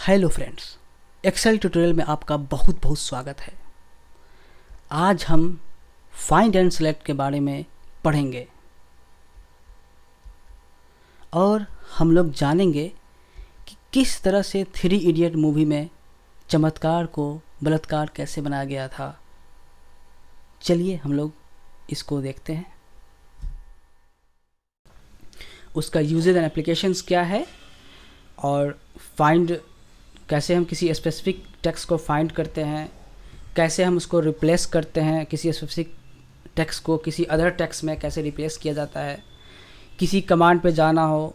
Hello friends, Excel tutorial में आपका बहुत बहुत स्वागत है। आज हम फाइंड एंड सेलेक्ट के बारे में पढ़ेंगे और हम लोग जानेंगे कि किस तरह से थ्री इडियट मूवी में चमत्कार को बलात्कार कैसे बनाया गया था। चलिए हम लोग इसको देखते हैं। उसका यूजेज एंड एप्लीकेशंस क्या है और फाइंड कैसे हम किसी स्पेसिफिक टेक्स्ट को फाइंड करते हैं, कैसे हम उसको रिप्लेस करते हैं, किसी स्पेसिफिक टेक्स्ट को किसी अदर टेक्स्ट में कैसे रिप्लेस किया जाता है, किसी कमांड पे जाना हो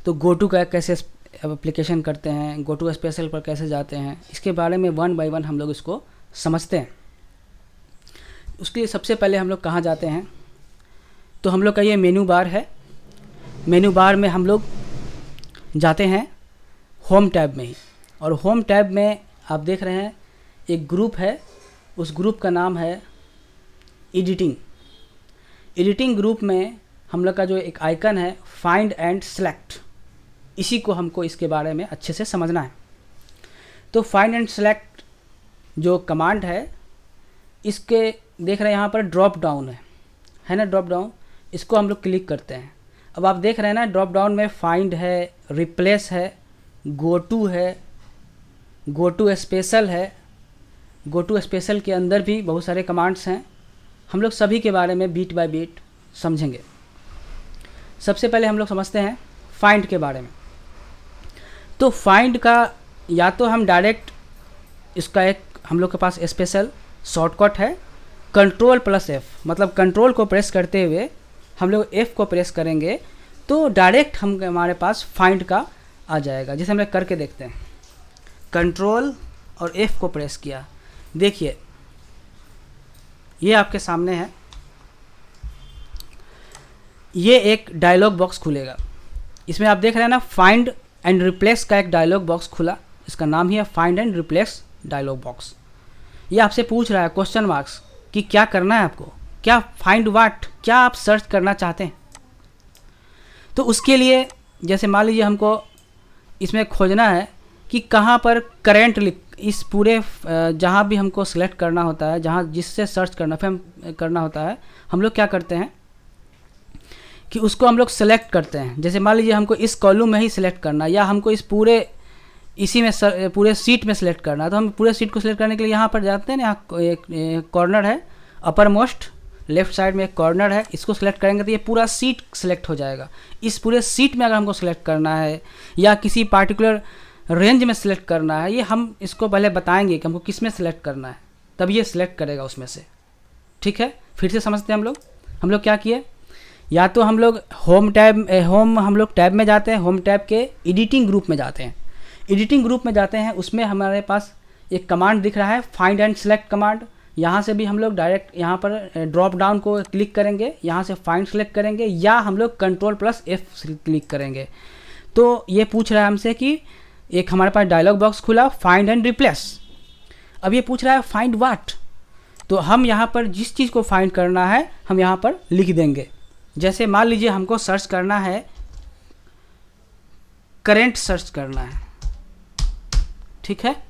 तो गो टू का कैसे एप्लीकेशन करते हैं, गो टू स्पेशल पर कैसे जाते हैं, इसके बारे में वन बाय वन हम लोग इसको समझते हैं। उसके लिए सबसे पहले हम लोग कहाँ जाते हैं, तो हम लोग का ये मेनू बार है। मेनू बार में हम लोग जाते हैं होम टैब में ही, और होम टैब में आप देख रहे हैं एक ग्रुप है, उस ग्रुप का नाम है एडिटिंग। एडिटिंग ग्रुप में हम लोग का जो एक आइकन है फाइंड एंड सेलेक्ट, इसी को हमको इसके बारे में अच्छे से समझना है। तो फाइंड एंड सेलेक्ट जो कमांड है, इसके देख रहे हैं यहाँ पर ड्रॉप डाउन है ना, ड्रॉप डाउन, इसको हम लोग क्लिक करते हैं। अब आप देख रहे हैं ना, ड्रॉप डाउन में फाइंड है, रिप्लेस है, गो टू है, गो टू स्पेशल है। गो टू स्पेशल के अंदर भी बहुत सारे कमांड्स हैं। हम लोग सभी के बारे में बीट बाय बीट समझेंगे। सबसे पहले हम लोग समझते हैं फाइंड के बारे में। तो फाइंड का या तो हम डायरेक्ट इसका एक हम लोग के पास स्पेशल शॉर्टकट है Ctrl+F, मतलब कंट्रोल को प्रेस करते हुए हम लोग F को प्रेस करेंगे तो डायरेक्ट हमारे पास फाइंड का आ जाएगा। जैसे हम लोग करके देखते हैं, कंट्रोल और F को प्रेस किया, देखिए ये आपके सामने है, ये एक डायलॉग बॉक्स खुलेगा। इसमें आप देख रहे हैं ना, फाइंड एंड रिप्लेस का एक डायलॉग बॉक्स खुला, इसका नाम ही है find and replace dialog box. ये आपसे पूछ रहा है क्वेश्चन मार्क्स कि क्या करना है आपको, क्या फाइंड व्हाट, क्या आप सर्च करना चाहते हैं। तो उसके लिए जैसे मान लीजिए हमको इसमें खोजना है कि कहाँ पर करेंट इस पूरे जहाँ भी हमको सिलेक्ट करना होता है, जहाँ जिससे सर्च करना होता है, हम लोग क्या करते हैं कि उसको हम लोग सेलेक्ट करते हैं। जैसे मान लीजिए हमको इस कॉलम में ही सिलेक्ट करना है, या हमको इस इसी में पूरे सीट में सिलेक्ट करना है, तो हम पूरे सीट को सिलेक्ट करने के लिए यहाँ पर जाते हैं ना, यहाँ एक कॉर्नर है अपर मोस्ट लेफ्ट साइड में, एक कॉर्नर है, इसको सिलेक्ट करेंगे तो ये पूरा सीट सिलेक्ट हो जाएगा। इस पूरे सीट में अगर हमको सिलेक्ट करना है या किसी पार्टिकुलर रेंज में सिलेक्ट करना है, ये हम इसको पहले बताएंगे कि हमको किस में सिलेक्ट करना है, तब ये सिलेक्ट करेगा उसमें से। ठीक है, फिर से समझते हैं हम लोग क्या किए। या तो हम लोग होम टैब में जाते हैं, होम टैब के एडिटिंग ग्रुप में जाते हैं। एडिटिंग ग्रुप में जाते हैं, उसमें हमारे पास एक कमांड दिख रहा है फाइंड एंड सेलेक्ट कमांड। यहाँ से भी हम लोग डायरेक्ट यहाँ पर ड्रॉप डाउन को क्लिक करेंगे, यहाँ से फाइंड सेलेक्ट करेंगे, या हम लोग Ctrl+F क्लिक करेंगे। तो ये पूछ रहा है हमसे कि एक हमारे पास डायलॉग बॉक्स खुला फाइंड एंड रिप्लेस। अब ये पूछ रहा है फाइंड व्हाट, तो हम यहाँ पर जिस चीज़ को फाइंड करना है हम यहाँ पर लिख देंगे। जैसे मान लीजिए हमको सर्च करना है, करेंट सर्च करना है, ठीक है।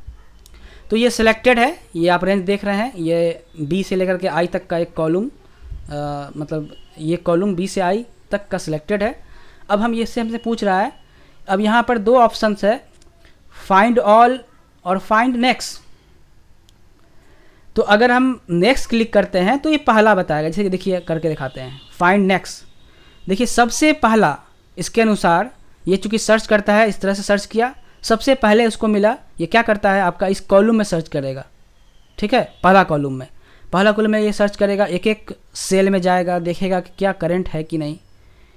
तो ये सिलेक्टेड है, ये आप रेंज देख रहे हैं, ये B से लेकर के I तक का एक कॉलम, मतलब ये कॉलम B से I तक का सिलेक्टेड है। अब हम ये से हमसे पूछ रहा है, अब यहाँ पर दो ऑप्शंस है, फाइंड ऑल और फाइंड नेक्स्ट। तो अगर हम नेक्स्ट क्लिक करते हैं तो ये पहला बताएगा, जैसे कि देखिए करके दिखाते हैं, फाइंड नेक्स्ट। देखिए सबसे पहला इसके अनुसार ये चूँकि सर्च करता है, इस तरह से सर्च किया, सबसे पहले उसको मिला, ये क्या करता है आपका इस कॉलम में सर्च करेगा। ठीक है, पहला कॉलम में ये सर्च करेगा, एक एक सेल में जाएगा, देखेगा कि क्या करंट है कि नहीं,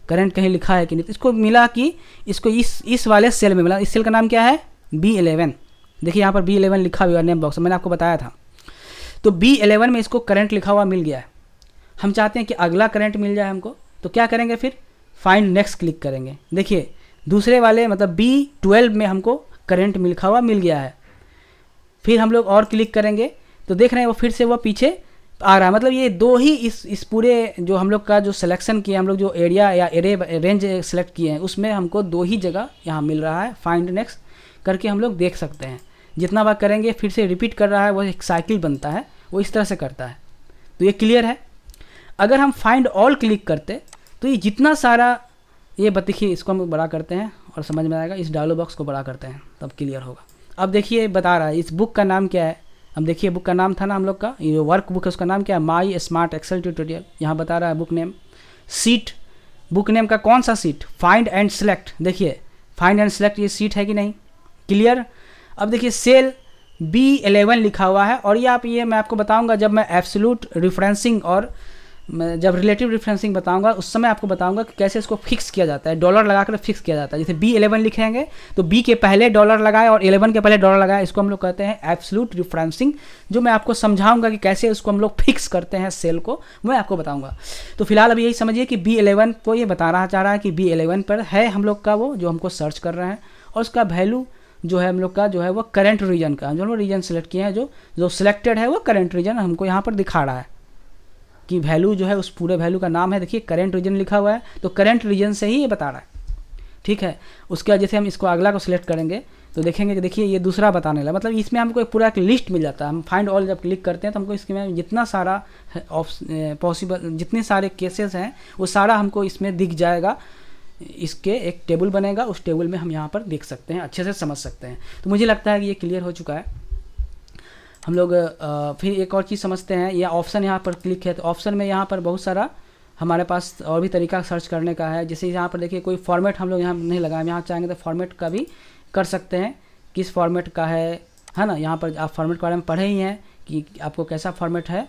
करंट कहीं लिखा है कि नहीं। तो इसको मिला कि इसको इस वाले सेल में मिला। इस सेल का नाम क्या है, B11। देखिए यहाँ पर B11 लिखा हुआ नेम बॉक्स, मैंने आपको बताया था। तो B11 में इसको करंट लिखा हुआ मिल गया है। हम चाहते हैं कि अगला करंट मिल जाए हमको, तो क्या करेंगे, फिर फाइंड नेक्स्ट क्लिक करेंगे। देखिए दूसरे वाले मतलब B12 में हमको करंट लिखा हुआ मिल गया है। फिर हम लोग और क्लिक करेंगे तो देख रहे हैं वो फिर से वो पीछे आ रहा है। मतलब ये दो ही इस पूरे जो हम लोग का जो सिलेक्शन किया, हम लोग जो एरिया या एरे रेंज सेलेक्ट किए हैं, उसमें हमको दो ही जगह यहाँ मिल रहा है, फाइंड नेक्स्ट करके हम लोग देख सकते हैं। जितना बार करेंगे फिर से रिपीट कर रहा है, वो एक साइकिल बनता है, वो इस तरह से करता है। तो ये क्लियर है। अगर हम फाइंड ऑल क्लिक करते तो ये जितना सारा ये देखिए, इसको हम बड़ा करते हैं और समझ में आएगा। इस डायलॉग बॉक्स को बड़ा करते हैं तब क्लियर होगा। अब देखिए बता रहा है इस बुक का नाम क्या है। हम देखिए बुक का नाम था ना हम लोग का, ये वर्क बुक है, उसका नाम क्या है, माई स्मार्ट एक्सेल ट्यूटोरियल। यहाँ बता रहा है book name. Seat, book name का कौन सा सीट, फाइंड एंड सेलेक्ट। देखिए फाइंड एंड सेलेक्ट ये सीट है कि नहीं, क्लियर। अब देखिए सेल B11 लिखा हुआ है, और ये मैं आपको बताऊंगा जब मैं एब्सोल्यूट रेफरेंसिंग और जब रिलेटिव रेफरेंसिंग बताऊंगा उस समय आपको बताऊंगा कि कैसे इसको फिक्स किया जाता है, डॉलर लगाकर फिक्स किया जाता है। जैसे B11 लिखेंगे तो B के पहले डॉलर लगाए और 11 के पहले डॉलर लगाए, इसको हम लोग कहते हैं एब्सोल्यूट रेफरेंसिंग, जो मैं आपको समझाऊंगा कि कैसे उसको हम लोग फिक्स करते हैं सेल को, मैं आपको बताऊंगा। तो फिलहाल अभी यही समझिए कि B11 को ये बताना चाह रहा है कि B11 पर है हम लोग का वो जो हमको सर्च कर रहे हैं, और उसका वैल्यू जो है हम लोग का जो है वो करंट रीजन का, जो हम लोग रीजन सेलेक्ट किए हैं, जो सिलेक्टेड है वो करंट रीजन हमको यहाँ पर दिखा रहा है कि वैल्यू जो है उस पूरे वैल्यू का नाम है। देखिए करंट रीजन लिखा हुआ है, तो करंट रीजन से ही ये बता रहा है, ठीक है। उसके बाद जैसे हम इसको अगला को सिलेक्ट करेंगे तो देखेंगे कि देखिए ये दूसरा बताने लगा, मतलब इसमें हमको एक पूरा एक लिस्ट मिल जाता है। हम फाइंड ऑल जब क्लिक करते हैं तो हमको इसमें जितना सारा पॉसिबल जितने सारे केसेस हैं वो सारा हमको इसमें दिख जाएगा। इसके एक टेबल बनेगा, उस टेबल में हम यहाँ पर देख सकते हैं, अच्छे से समझ सकते हैं। तो मुझे लगता है कि ये क्लियर हो चुका है। हम लोग फिर एक और चीज़ समझते हैं। यह ऑप्शन यहाँ पर क्लिक है तो ऑप्शन में यहाँ पर बहुत सारा हमारे पास और भी तरीका सर्च करने का है। जैसे यहाँ पर देखिए कोई फॉर्मेट हम लोग यहाँ नहीं लगाए, यहाँ चाहेंगे तो फॉर्मेट का भी कर सकते हैं, किस फॉर्मेट का है ना। यहाँ पर आप फॉर्मेट के बारे में पढ़े ही हैं कि आपको कैसा फॉर्मेट है,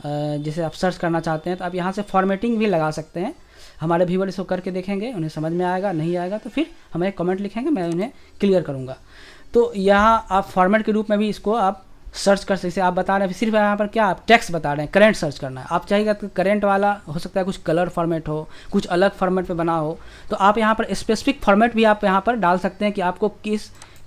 जैसे आप सर्च करना चाहते हैं तो आप यहाँ से फॉर्मेटिंग भी लगा सकते हैं। हमारे व्यूअर इसको करके देखेंगे, उन्हें समझ में आएगा, नहीं आएगा तो फिर हमें कमेंट लिखेंगे, मैं उन्हें क्लियर करूँगा। तो यहाँ आप फॉर्मेट के रूप में भी इसको आप सर्च कर सकते हैं। आप बता रहे हैं सिर्फ यहाँ पर क्या आप टेक्स्ट बता रहे हैं, करंट सर्च करना है। आप चाहिएगा तो करंट वाला हो सकता है, कुछ कलर फॉर्मेट हो, कुछ अलग फॉर्मेट पे बना हो, तो आप यहाँ पर स्पेसिफिक फॉर्मेट भी आप यहाँ पर डाल सकते हैं कि आपको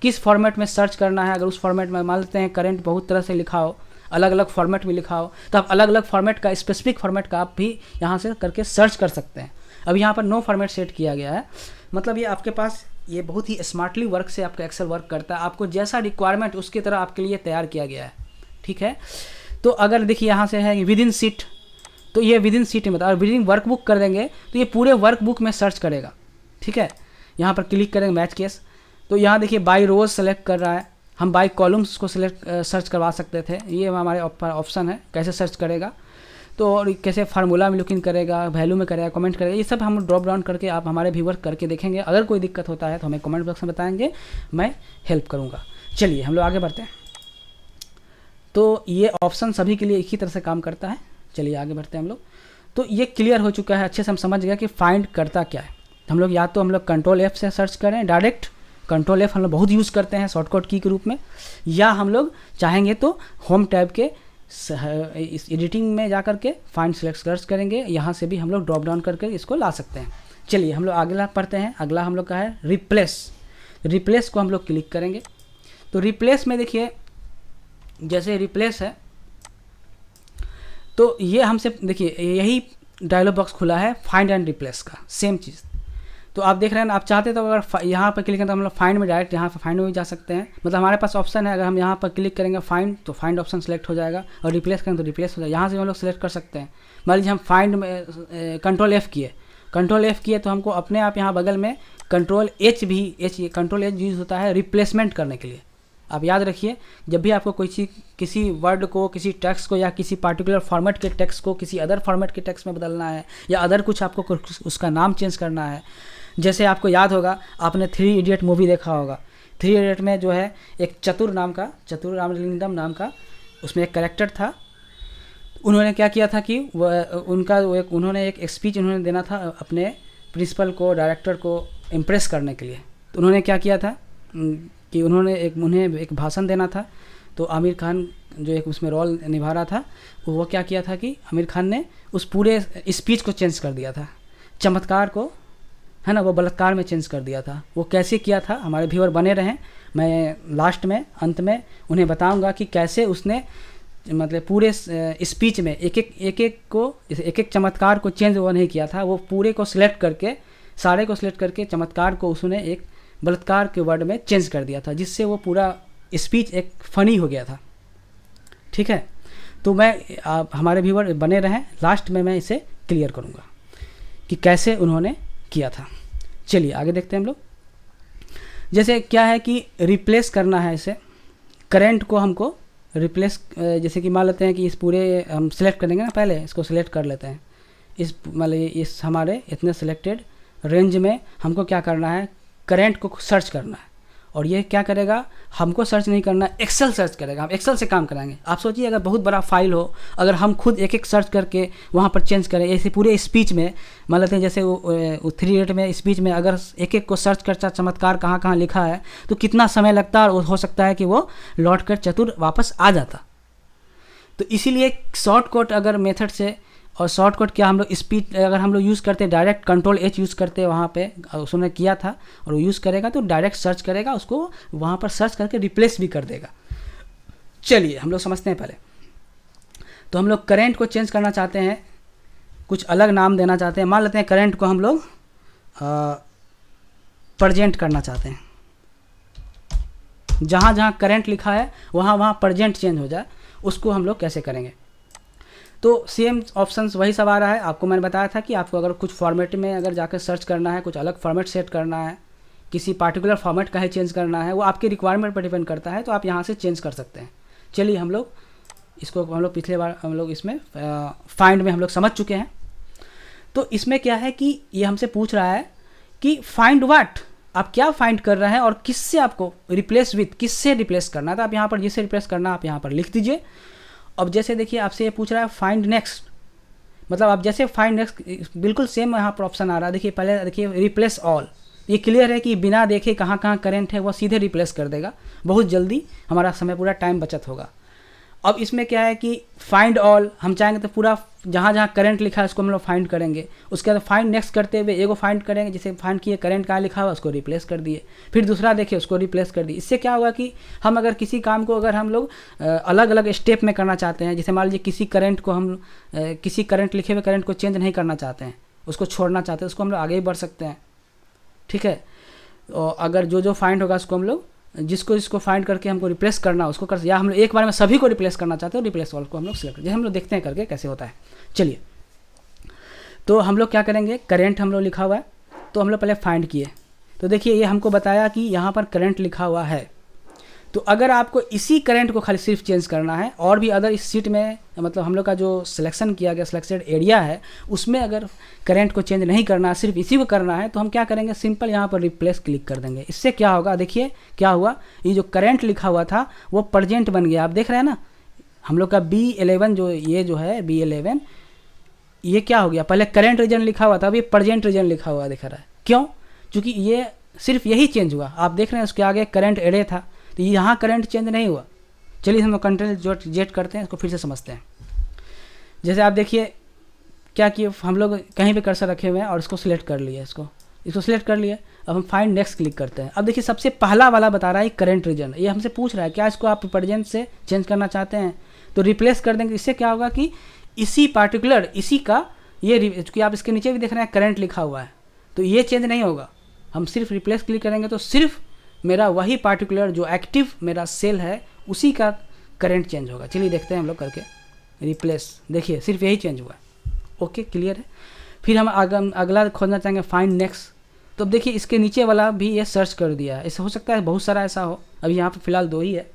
किस फॉर्मेट में सर्च करना है। अगर उस फॉर्मेट में मान लेते हैं करंट बहुत तरह से लिखा हो, अलग अलग फॉर्मेट में लिखा हो, तो आप अलग अलग फॉर्मेट का स्पेसिफिक फॉर्मेट का आप भी यहाँ से करके सर्च कर सकते हैं। अब यहाँ पर नो फॉर्मेट सेट किया गया है, मतलब ये आपके पास ये बहुत ही स्मार्टली वर्क से आपका एक्सेल वर्क करता है। आपको जैसा रिक्वायरमेंट उसकी तरह आपके लिए तैयार किया गया है, ठीक है। तो अगर देखिए यहाँ से है विद इन सीट, तो ये विद इन सीट में बता, और विद इन वर्कबुक कर देंगे तो ये पूरे वर्कबुक में सर्च करेगा, ठीक है। यहाँ पर क्लिक करेंगे मैच केस, तो यहाँ देखिए बाई रोज सेलेक्ट कर रहा है। हम बाई कॉलम्स को सर्च करवा सकते थे, ये हमारे ऑप्शन है कैसे सर्च करेगा। तो और कैसे फार्मूला में लुकिंग करेगा, वैल्यू में करेगा, कमेंट करेगा, ये सब हम ड्रॉप डाउन करके आप हमारे व्यूअर करके देखेंगे। अगर कोई दिक्कत होता है तो हमें कमेंट बॉक्स में बताएंगे, मैं हेल्प करूँगा। चलिए हम लोग आगे बढ़ते हैं। तो ये ऑप्शन सभी के लिए एक ही तरह से काम करता है। चलिए आगे बढ़ते हैं हम लोग। तो ये क्लियर हो चुका है, अच्छे से हम समझ गए कि फाइंड करता क्या है। हम लोग या तो हम लोग कंट्रोल F से सर्च करें डायरेक्ट, कंट्रोल F हम लोग बहुत यूज़ करते हैं शॉर्टकट की के रूप में, या हम लोग चाहेंगे तो होम टैब के इस एडिटिंग में जा कर के फाइंड सेलेक्ट सर्च करेंगे, यहाँ से भी हम लोग ड्रॉप डाउन करके इसको ला सकते हैं। चलिए हम लोग अगला पढ़ते हैं। अगला हम लोग का है रिप्लेस। रिप्लेस को हम लोग क्लिक करेंगे तो रिप्लेस में देखिए जैसे रिप्लेस है तो ये हमसे देखिए यही डायलॉग बॉक्स खुला है फाइंड एंड रिप्लेस का, सेम चीज़। तो आप देख रहे हैं, आप चाहते तो अगर यहाँ पर क्लिक करें तो हम लोग फाइंड में डायरेक्ट यहाँ पर फाइंड में भी जा सकते हैं। मतलब हमारे पास ऑप्शन है, अगर हम यहाँ पर क्लिक करेंगे फाइंड तो फाइंड ऑप्शन सेलेक्ट हो जाएगा, और रिप्लेस करें तो रिप्लेस हो जाएगा। यहाँ से हम लोग सेलेक्ट कर सकते हैं। मान लीजिए हम फाइंड में कंट्रोल F किए तो हमको अपने आप यहाँ बगल में कंट्रोल H यूज़ होता है रिप्लेसमेंट करने के लिए। आप याद रखिए, जब भी आपको कोई चीज़ किसी वर्ड को, किसी टेक्स्ट को, या किसी पार्टिकुलर फॉर्मेट के टेक्स्ट को किसी अदर फॉर्मेट के टेक्स्ट में बदलना है, या अदर कुछ आपको उसका नाम चेंज करना है। जैसे आपको याद होगा, आपने 3 इडियट मूवी देखा होगा। 3 इडियट में जो है एक चतुर रामलिंगम नाम का उसमें एक कैरेक्टर था। उन्होंने क्या किया था कि उन्होंने एक स्पीच उन्होंने देना था अपने प्रिंसिपल को, डायरेक्टर को इम्प्रेस करने के लिए। तो उन्होंने क्या किया था कि उन्हें एक भाषण देना था। तो आमिर खान जो एक उसमें रोल निभा रहा था, वो क्या किया था कि आमिर खान ने उस पूरे स्पीच को चेंज कर दिया था, चमत्कार को, है ना, वो बलात्कार में चेंज कर दिया था। वो कैसे किया था, हमारे व्यूअर बने रहें, मैं लास्ट में अंत में उन्हें बताऊंगा कि कैसे उसने मतलब पूरे स्पीच में एक एक चमत्कार को चेंज वो नहीं किया था। वो पूरे को सिलेक्ट करके, सारे को सिलेक्ट करके चमत्कार को उसने एक बलात्कार के वर्ड में चेंज कर दिया था, जिससे वो पूरा स्पीच एक फ़नी हो गया था। ठीक है, तो मैं आप हमारे व्यूअर बने रहें, लास्ट में मैं इसे क्लियर करूँगा कि कैसे उन्होंने किया था। चलिए आगे देखते हैं हम लोग। जैसे क्या है कि रिप्लेस करना है इसे, करेंट को हमको रिप्लेस, जैसे कि मान लेते हैं कि इस पूरे हम सिलेक्ट करेंगे ना, पहले इसको सिलेक्ट कर लेते हैं। इस मतलब इस हमारे इतने सिलेक्टेड रेंज में हमको क्या करना है, करेंट को सर्च करना है। और ये क्या करेगा, हमको सर्च नहीं करना, एक्सेल सर्च करेगा। हम एक्सेल से काम कराएंगे। आप सोचिए अगर बहुत बड़ा फाइल हो, अगर हम खुद एक एक सर्च करके वहाँ पर चेंज करें, ऐसे पूरे स्पीच में मान लेते हैं जैसे वो 3 इडियट में स्पीच में अगर एक एक को सर्च करता चमत्कार कहाँ कहाँ लिखा है तो कितना समय लगता है, और हो सकता है कि वो लौट कर चतुर वापस आ जाता। तो इसीलिए शॉर्टकट अगर मेथड से, और शॉर्टकट क्या हम लोग स्पीड अगर हम लोग यूज़ करते हैं, डायरेक्ट कंट्रोल H यूज़ करते हैं वहाँ पे, उसने किया था और वो यूज़ करेगा तो डायरेक्ट सर्च करेगा, उसको वहाँ पर सर्च करके रिप्लेस भी कर देगा। चलिए हम लोग समझते हैं पहले। तो हम लोग करेंट को चेंज करना चाहते हैं, कुछ अलग नाम देना चाहते हैं। मान लेते हैं करेंट को हम लोग प्रेजेंट करना चाहते हैं। जहाँ जहाँ करेंट लिखा है वहाँ वहाँ प्रेजेंट चेंज हो जाए, उसको हम लोग कैसे करेंगे। तो सेम ऑप्शंस वही सब आ रहा है। आपको मैंने बताया था कि आपको अगर कुछ फॉर्मेट में अगर जाकर सर्च करना है, कुछ अलग फॉर्मेट सेट करना है, किसी पार्टिकुलर फॉर्मेट का ही चेंज करना है, वो आपकी रिक्वायरमेंट पर डिपेंड करता है, तो आप यहाँ से चेंज कर सकते हैं। चलिए हम लोग इसको, हम लोग पिछले बार हम लोग इसमें फाइंड में हम लोग समझ चुके हैं। तो इसमें क्या है कि ये हमसे पूछ रहा है कि फाइंड व्हाट, आप क्या फाइंड कर रहे हैं और किससे आपको रिप्लेस विथ, किससे रिप्लेस करना है। तो आप यहाँ पर जिससे रिप्लेस करना आप यहाँ पर लिख दीजिए। अब जैसे देखिए आपसे ये पूछ रहा है फाइंड नेक्स्ट, मतलब आप जैसे फाइंड नेक्स्ट, बिल्कुल सेम यहाँ पर ऑप्शन आ रहा है। देखिए पहले देखिए रिप्लेस ऑल, ये क्लियर है कि बिना देखे कहाँ कहाँ करंट है वो सीधे रिप्लेस कर देगा, बहुत जल्दी हमारा समय पूरा टाइम बचत होगा। अब इसमें क्या है कि फाइंड ऑल, हम चाहेंगे तो पूरा जहाँ जहाँ करंट लिखा है उसको हम लोग फाइंड करेंगे। उसके बाद फाइंड नेक्स्ट करते हुए एगो फाइंड करेंगे, जैसे फाइंड किए करंट कहाँ लिखा हुआ उसको रिप्लेस कर दिए, फिर दूसरा देखिए उसको रिप्लेस कर दिए। इससे क्या होगा कि हम अगर किसी काम को अगर हम लोग अलग अलग स्टेप में करना चाहते हैं, जैसे मान लीजिए किसी करंट को हम किसी करंट लिखे हुए करंट को चेंज नहीं करना चाहते हैं, उसको छोड़ना चाहते हैं, उसको हम लोग आगे ही बढ़ सकते हैं। ठीक है, और अगर जो जो फाइंड होगा उसको हम लोग जिसको जिसको फाइंड करके हमको रिप्लेस करना उसको कर, या हम लोग एक बार में सभी को रिप्लेस करना चाहते हो रिप्लेस ऑल को हम लोग सिलेक्ट, जैसे हम लोग देखते हैं करके कैसे होता है। चलिए तो हम लोग क्या करेंगे, करंट हम लोग लिखा हुआ है तो हम लोग पहले फाइंड किए, तो देखिए ये हमको बताया कि यहाँ पर करंट लिखा हुआ है। तो अगर आपको इसी करंट को खाली सिर्फ चेंज करना है और भी अदर इस सीट में, मतलब हम लोग का जो सिलेक्शन किया गया सिलेक्टेड एरिया है उसमें अगर करंट को चेंज नहीं करना है, सिर्फ इसी को करना है, तो हम क्या करेंगे, सिंपल यहाँ पर रिप्लेस क्लिक कर देंगे। इससे क्या होगा, देखिए क्या हुआ, ये जो करंट लिखा हुआ था वो प्रेजेंट बन गया। आप देख रहे हैं ना, हम लोग का B11 जो ये जो है B11 ये क्या हो गया, पहले करंट रीजन लिखा हुआ था, अभी प्रेजेंट रीजन लिखा हुआ दिख रहा है। क्यों, क्योंकि ये सिर्फ यही चेंज हुआ। आप देख रहे हैं उसके आगे करंट एरे था तो यहाँ करंट चेंज नहीं हुआ। चलिए हम लोग कंट्रोल जेट करते हैं, इसको फिर से समझते हैं। जैसे आप देखिए क्या किए, हम लोग कहीं पे कर्सर रखे हुए हैं और इसको सिलेक्ट कर लिया, इसको सिलेक्ट कर लिया। अब हम फाइंड नेक्स्ट क्लिक करते हैं। अब देखिए सबसे पहला वाला बता रहा है करंट रीजन, ये हमसे पूछ रहा है क्या इसको आप प्रेजेंट से चेंज करना चाहते हैं, तो रिप्लेस कर देंगे। इससे क्या होगा कि इसी पार्टिकुलर इसी का ये, क्योंकि आप इसके नीचे भी देख रहे हैं करंट लिखा हुआ है, तो ये चेंज नहीं होगा। हम सिर्फ रिप्लेस क्लिक करेंगे तो सिर्फ मेरा वही पार्टिकुलर जो एक्टिव मेरा सेल है उसी का करंट चेंज होगा। चलिए देखते हैं हम लोग करके रिप्लेस, देखिए सिर्फ यही चेंज हुआ है। ओके क्लियर है। फिर हम अगला खोजना चाहेंगे फाइंड नेक्स्ट, तो अब देखिए इसके नीचे वाला भी ये सर्च कर दिया है। ऐसा हो सकता है बहुत सारा ऐसा हो, अभी यहाँ पर फिलहाल 2 ही है,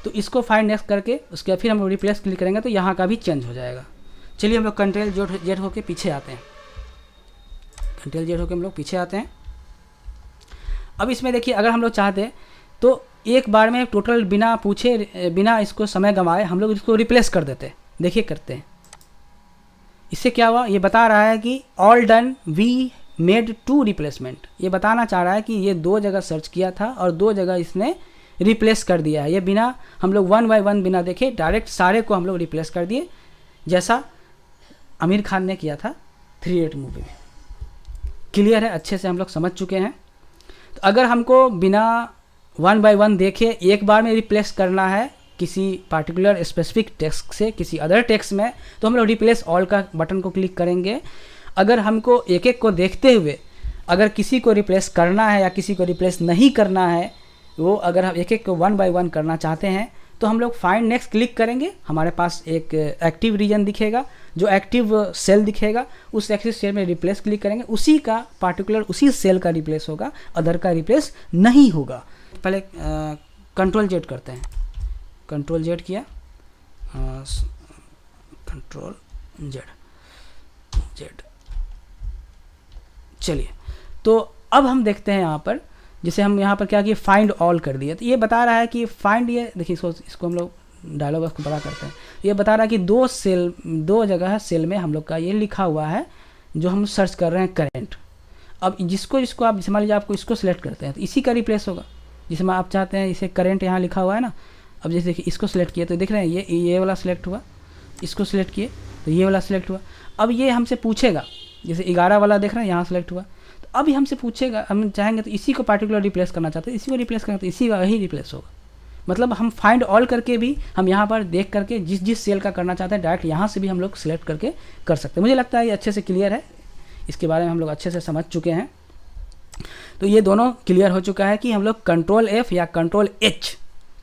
तो इसको फाइंड नेक्स्ट करके उसके फिर हम रिप्लेस क्लिक करेंगे तो यहाँ का भी चेंज हो जाएगा। चलिए हम लोग कंट्रोल जेड होके पीछे आते हैं, कंट्रोल जेड होके हम लोग पीछे आते हैं। अब इसमें देखिए अगर हम लोग चाहते तो एक बार में टोटल बिना पूछे बिना इसको समय गंवाए हम लोग इसको रिप्लेस कर देते। देखिए करते हैं, इससे क्या हुआ, ये बता रहा है कि all done we made 2 replacement. ये बताना चाह रहा है कि ये 2 जगह सर्च किया था और 2 जगह इसने रिप्लेस कर दिया है। ये बिना हम लोग 1 बाय 1 बिना देखे डायरेक्ट सारे को हम लोग रिप्लेस कर दिए, जैसा आमिर खान ने किया था 3 इडियट मूवी में। क्लियर है, अच्छे से हम लोग समझ चुके हैं। तो अगर हमको बिना 1 बाय 1 देखे एक बार में रिप्लेस करना है किसी पार्टिकुलर स्पेसिफिक टेक्स्ट से किसी अदर टेक्स्ट में, तो हम लोग रिप्लेस ऑल का बटन को क्लिक करेंगे। अगर हमको एक एक को देखते हुए अगर किसी को रिप्लेस करना है या किसी को रिप्लेस नहीं करना है, वो अगर हम एक एक को 1 बाय 1 करना चाहते हैं तो हम लोग फाइंड नेक्स्ट क्लिक करेंगे, हमारे पास एक एक्टिव रीजन दिखेगा, जो एक्टिव सेल दिखेगा, उस एक्टिव सेल में रिप्लेस क्लिक करेंगे, उसी का पार्टिकुलर उसी सेल का रिप्लेस होगा, अदर का रिप्लेस नहीं होगा। पहले कंट्रोल जेड करते हैं, कंट्रोल जेड किया, कंट्रोल जेड, चलिए। तो अब हम देखते हैं यहाँ पर, जैसे हम यहाँ पर क्या किए, फाइंड ऑल कर दिए, तो ये बता रहा है कि फाइंड, ये देखिए इसको हम लोग डायलॉग बॉक्स को बड़ा करते हैं, ये बता रहा है कि दो जगह सेल में हम लोग का ये लिखा हुआ है जो हम सर्च कर रहे हैं करंट। अब जिसको आप, जैसे मान लीजिए आपको इसको सिलेक्ट करते हैं तो इसी का रिप्लेस होगा, जिसमें आप चाहते हैं इसे करंट यहाँ लिखा हुआ है ना। अब जैसे देखिए इसको सिलेक्ट किया तो देख रहे हैं ये वाला सिलेक्ट हुआ, इसको सिलेक्ट किए तो ये वाला सिलेक्ट हुआ। अब ये हमसे पूछेगा, जैसे 11 वाला देख रहे हैं यहाँ सिलेक्ट हुआ, तो अब ये हमसे पूछेगा, हम चाहेंगे तो इसी को पार्टिकुलर रिप्लेस करना चाहते हैं, इसी को रिप्लेस करना तो इसी का ही रिप्लेस होगा। मतलब हम फाइंड ऑल करके भी हम यहाँ पर देख करके जिस सेल का करना चाहते हैं डायरेक्ट यहाँ से भी हम लोग सिलेक्ट करके कर सकते हैं। मुझे लगता है ये अच्छे से क्लियर है, इसके बारे में हम लोग अच्छे से समझ चुके हैं। तो ये दोनों क्लियर हो चुका है कि हम लोग कंट्रोल F या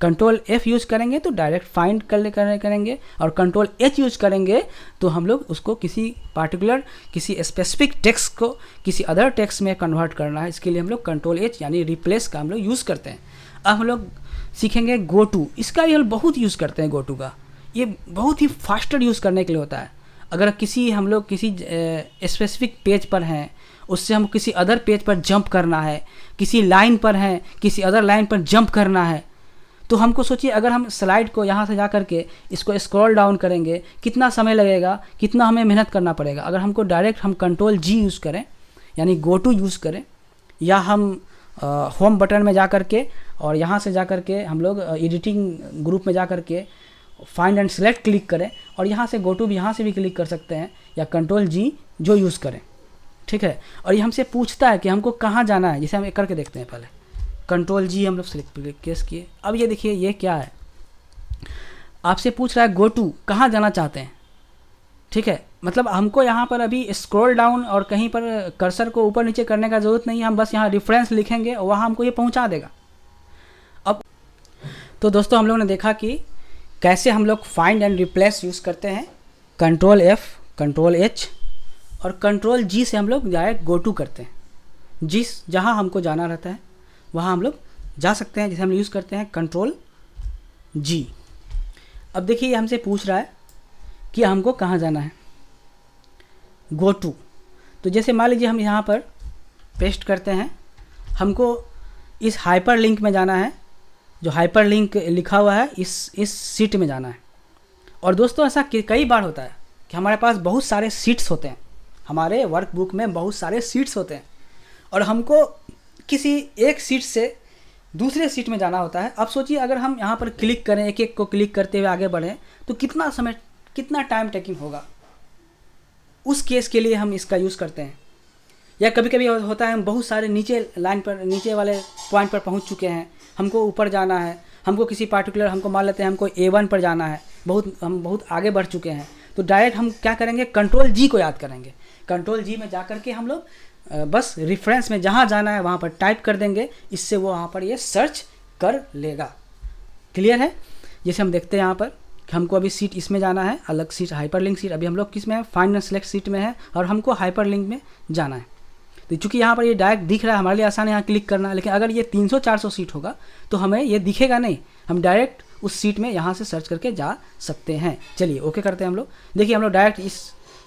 कंट्रोल F यूज़ करेंगे तो डायरेक्ट फाइंड करेंगे, और कंट्रोल H यूज़ करेंगे तो हम लोग उसको किसी पार्टिकुलर किसी स्पेसिफिक टेक्स्ट को किसी अदर टेक्स्ट में कन्वर्ट करना है, इसके लिए हम लोग कंट्रोल H यानी रिप्लेस का हम लोग यूज़ करते हैं। अब हम लोग सीखेंगे गो टू, इसका भी हम बहुत यूज़ करते हैं। गो टू का ये बहुत ही फास्टर यूज़ करने के लिए होता है। अगर हम लोग किसी स्पेसिफिक पेज पर हैं, उससे हम किसी अदर पेज पर जंप करना है, किसी लाइन पर हैं, किसी अदर लाइन पर जंप करना है, तो हमको सोचिए अगर हम स्लाइड को यहाँ से जा करके इसको स्क्रॉल डाउन करेंगे कितना समय लगेगा, कितना हमें मेहनत करना पड़ेगा। अगर हमको डायरेक्ट हम कंट्रोल G यूज़ करें यानी गो टू यूज़ करें, या हम होम बटन में जा करके और यहाँ से जा करके हम लोग एडिटिंग ग्रुप में जा करके फाइंड एंड सेलेक्ट क्लिक करें और यहाँ से गो टू भी यहाँ से भी क्लिक कर सकते हैं, या कंट्रोल G जो यूज़ करें, ठीक है। और ये हमसे पूछता है कि हमको कहाँ जाना है, जैसे हम एक करके देखते हैं। पहले कंट्रोल G हम लोग सेलेक्ट केस किए, अब ये देखिए ये क्या है, आपसे पूछ रहा है गो टू कहाँ जाना चाहते हैं, ठीक है। मतलब हमको यहाँ पर अभी स्क्रॉल डाउन और कहीं पर कर्सर को ऊपर नीचे करने का ज़रूरत नहीं है, हम बस यहाँ रेफरेंस लिखेंगे और वहाँ हमको ये पहुँचा देगा। अब तो दोस्तों हम लोगों ने देखा कि कैसे हम लोग फाइंड एंड रिप्लेस यूज़ करते हैं, कंट्रोल F, कंट्रोल H और कंट्रोल G से हम लोग डायरेक्ट गो टू करते हैं। जहाँ हमको जाना रहता है वहाँ हम लोग जा सकते हैं, जैसे हम यूज़ करते हैं कंट्रोल G। अब देखिए हमसे पूछ रहा है कि हमको कहाँ जाना है, गो टू। तो जैसे मान लीजिए हम यहाँ पर पेस्ट करते हैं, हमको इस हाइपर लिंक में जाना है, जो हाइपर लिंक लिखा हुआ है इस सीट में जाना है। और दोस्तों ऐसा कई बार होता है कि हमारे पास बहुत सारे सीट्स होते हैं, हमारे वर्कबुक में बहुत सारे सीट्स होते हैं और हमको किसी एक सीट से दूसरे सीट में जाना होता है। अब सोचिए अगर हम यहाँ पर क्लिक करें, एक एक को क्लिक करते हुए आगे बढ़ें तो कितना समय, कितना टाइम टेकिंग होगा। उस केस के लिए हम इसका यूज़ करते हैं। या कभी कभी होता है हम बहुत सारे नीचे लाइन पर, नीचे वाले पॉइंट पर पहुँच चुके हैं, हमको ऊपर जाना है, हमको किसी पार्टिकुलर, हमको मान लेते हैं हमको A1 पर जाना है, हम बहुत आगे बढ़ चुके हैं, तो डायरेक्ट हम क्या करेंगे, कंट्रोल G को याद करेंगे। कंट्रोल G में जा कर के हम लोग बस रेफरेंस में जहाँ जाना है वहाँ पर टाइप कर देंगे, इससे वो वहाँ पर ये सर्च कर लेगा। क्लियर है। जैसे हम देखते हैं यहाँ पर कि हमको अभी सीट इसमें जाना है, अलग सीट हाइपर लिंक सीट, अभी हम लोग किस में है, फाइंड एंड सेलेक्ट सीट में है और हमको हाइपर लिंक में जाना है। तो चूँकि यहाँ पर ये डायरेक्ट दिख रहा है, हमारे लिए आसान है यहाँ क्लिक करना, लेकिन अगर ये 300-400 सीट होगा तो हमें ये दिखेगा नहीं, हम डायरेक्ट उस सीट में यहाँ से सर्च करके जा सकते हैं। चलिए ओके करते हैं हम लोग। देखिए हम लोग डायरेक्ट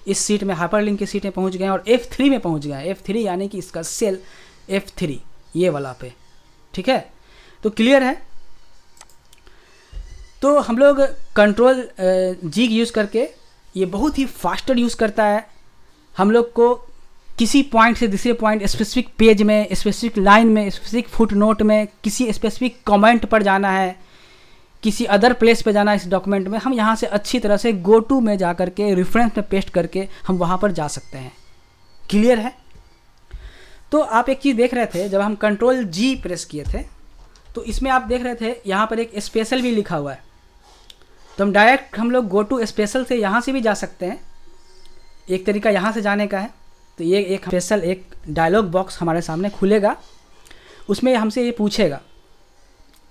इस सीट में, हाइपर लिंक की सीट में पहुँच गए और F3 में पहुँच गए। F3 यानी कि इसका सेल F3 ये वाला पे, ठीक है। तो क्लियर है। तो हम लोग कंट्रोल G यूज़ करके ये बहुत ही फास्टर यूज़ करता है। हम लोग को किसी पॉइंट से दूसरे पॉइंट, स्पेसिफिक पेज में, स्पेसिफिक लाइन में, स्पेसिफिक फुट नोट में, किसी स्पेसिफिक कमेंट पर जाना है, किसी अदर प्लेस पे जाना है इस डॉक्यूमेंट में, हम यहाँ से अच्छी तरह से गो टू में जा करके रेफरेंस में पेस्ट करके हम वहाँ पर जा सकते हैं। क्लियर है। तो आप एक चीज़ देख रहे थे, जब हम कंट्रोल G प्रेस किए थे तो इसमें आप देख रहे थे यहाँ पर एक स्पेशल भी लिखा हुआ है, तो हम डायरेक्ट हम लोग गो टू स्पेशल से यहाँ से भी जा सकते हैं। एक तरीका यहाँ से जाने का है, तो ये एक स्पेशल एक डायलॉग बॉक्स हमारे सामने खुलेगा, उसमें हमसे ये पूछेगा।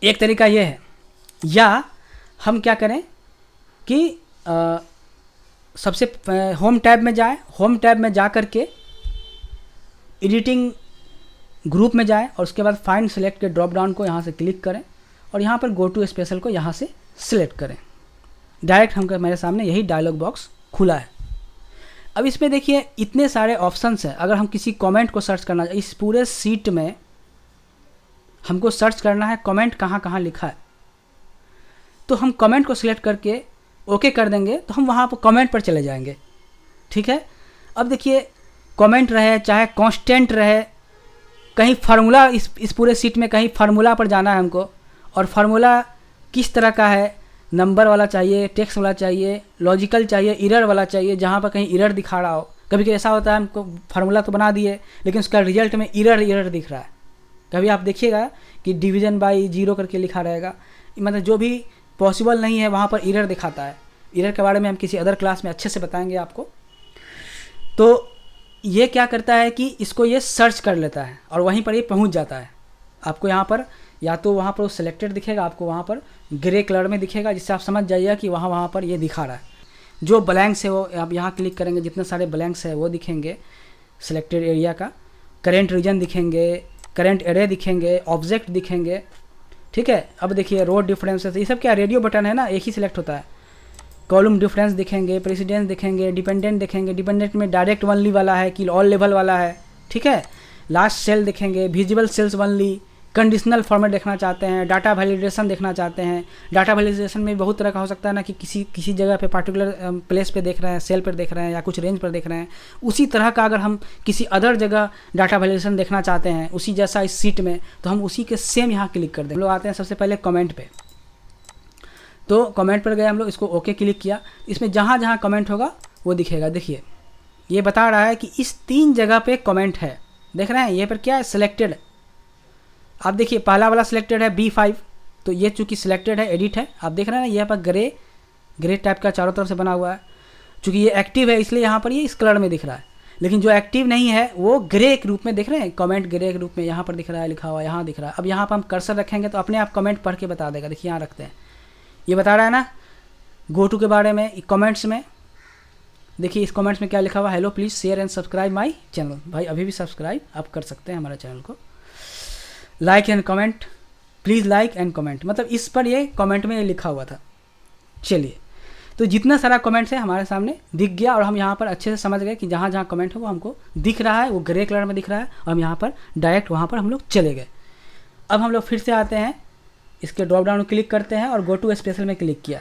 एक तरीका ये है, या हम क्या करें कि सबसे होम टैब में जाएं, होम टैब में जा कर के एडिटिंग ग्रुप में जाएं और उसके बाद फाइंड सेलेक्ट के ड्रॉप डाउन को यहाँ से क्लिक करें और यहाँ पर गो टू स्पेशल को यहाँ से सिलेक्ट करें। डायरेक्ट हमको मेरे सामने यही डायलॉग बॉक्स खुला है। अब इसमें देखिए इतने सारे ऑप्शंस हैं। अगर हम किसी कमेंट को सर्च करना, इस पूरे सीट में हमको सर्च करना है कमेंट कहाँ कहाँ लिखा है, तो हम कमेंट को सिलेक्ट करके ओके कर देंगे तो हम वहाँ पर कमेंट पर चले जाएंगे। ठीक है, अब देखिए कमेंट रहे चाहे कांस्टेंट रहे, कहीं फार्मूला, इस पूरे सीट में कहीं फार्मूला पर जाना है हमको, और फार्मूला किस तरह का है, नंबर वाला चाहिए, टेक्स्ट वाला चाहिए, लॉजिकल चाहिए, एरर वाला चाहिए, जहाँ पर कहीं एरर दिखा रहा हो। कभी कभी ऐसा होता है हमको फार्मूला तो बना दिए लेकिन उसका रिजल्ट में एरर दिख रहा है। कभी आप देखिएगा कि डिवीज़न बाई 0 करके लिखा रहेगा, मतलब जो भी पॉसिबल नहीं है वहाँ पर एरर दिखाता है। एरर के बारे में हम किसी अदर क्लास में अच्छे से बताएंगे आपको। तो ये क्या करता है कि इसको ये सर्च कर लेता है और वहीं पर ये पहुँच जाता है। आपको यहाँ पर या तो वहाँ पर सिलेक्टेड दिखेगा, आपको वहाँ पर ग्रे कलर में दिखेगा, जिससे आप समझ जाइए कि वहाँ पर ये दिखा रहा है। जो ब्लैंक्स है वो आप यहाँ क्लिक करेंगे, जितने सारे ब्लैंक्स है वो दिखेंगे सिलेक्टेड एरिया का। करेंट रीजन दिखेंगे, करेंट एरे दिखेंगे, ऑब्जेक्ट दिखेंगे। ठीक है, अब देखिए रो डिफरेंसेस, ये सब क्या रेडियो बटन है ना, एक ही सिलेक्ट होता है। कॉलम डिफरेंस दिखेंगे, प्रेसिडेंस दिखेंगे, डिपेंडेंट दिखेंगे। डिपेंडेंट में डायरेक्ट ओनली वाला है कि ऑल लेवल वाला है। ठीक है, लास्ट सेल दिखेंगे, visible sales only, conditional format देखना चाहते हैं, डाटा वैलिडेशन देखना चाहते हैं। डाटा वैलिडेशन में बहुत तरह का हो सकता है ना कि किसी जगह पे पर्टिकुलर प्लेस पे देख रहे हैं, सेल पर देख रहे हैं या कुछ रेंज पर देख रहे हैं। उसी तरह का अगर हम किसी अदर जगह डाटा वैलिडेशन देखना चाहते हैं उसी जैसा इस सीट में, तो हम उसी के सेम यहाँ क्लिक कर दें। हम लोग आते हैं सबसे पहले कमेंट पे। तो कमेंट पर गए हम लोग, इसको ओके क्लिक किया। इसमें जहाँ जहाँ कमेंट होगा वो दिखेगा। देखिए ये बता रहा है कि इस 3 जगह पे कमेंट है। देख रहे हैं ये पर क्या है, सिलेक्टेड। आप देखिए पहला वाला सिलेक्टेड है B5, तो ये चूँकि सिलेक्टेड है, एडिट है। आप देख रहे हैं ना यहाँ पर ग्रे टाइप का चारों तरफ से बना हुआ है। चूँकि ये एक्टिव है इसलिए यहाँ पर ये इस कलर में दिख रहा है, लेकिन जो एक्टिव नहीं है वो ग्रे के रूप में देख रहे हैं। कमेंट ग्रे के रूप में यहाँ पर दिख रहा है, लिखा हुआ यहाँ दिख रहा है। अब यहाँ पर हम कर्सर रखेंगे तो अपने आप कमेंट पढ़ के बता देगा। देखिए यहाँ रखते हैं, ये बता रहा है ना गो टू के बारे में। कमेंट्स में देखिए इस कमेंट्स में क्या लिखा हुआ, hello please share and subscribe my channel. भाई अभी भी सब्सक्राइब आप कर सकते हैं हमारे चैनल को। Like and comment, please like and comment, मतलब इस पर ये कमेंट में ये लिखा हुआ था। चलिए, तो जितना सारा कमेंट्स है हमारे सामने दिख गया और हम यहाँ पर अच्छे से समझ गए कि जहाँ जहाँ कमेंट है वो हमको दिख रहा है, वो ग्रे कलर में दिख रहा है, और हम यहाँ पर डायरेक्ट वहाँ पर हम लोग चले गए। अब हम लोग फिर से आते हैं, इसके ड्रॉप डाउन क्लिक करते हैं और गो टू स्पेशल में क्लिक किया।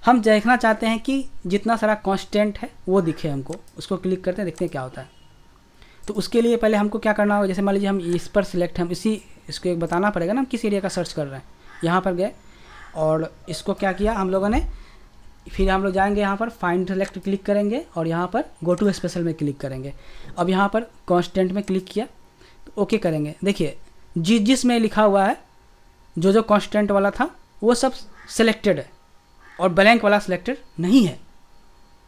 हम देखना चाहते हैं कि जितना सारा कांस्टेंट है वो दिखे हमको, उसको क्लिक करते हैं, देखते हैं क्या होता है। तो उसके लिए पहले हमको क्या करना होगा, जैसे मान लीजिए हम इस पर सिलेक्ट, हम इसको एक बताना पड़ेगा ना हम किस एरिया का सर्च कर रहे हैं। यहाँ पर गए और इसको क्या किया हम लोगों ने, फिर हम लोग जाएंगे यहाँ पर फाइंड सेलेक्ट क्लिक करेंगे और यहाँ पर गो टू स्पेशल में क्लिक करेंगे। अब यहाँ पर कांस्टेंट में क्लिक किया तो ओके करेंगे। देखिए जिसमें लिखा हुआ है, जो कांस्टेंट वाला था वो सब सिलेक्टेड है और ब्लैंक वाला सिलेक्टेड नहीं है।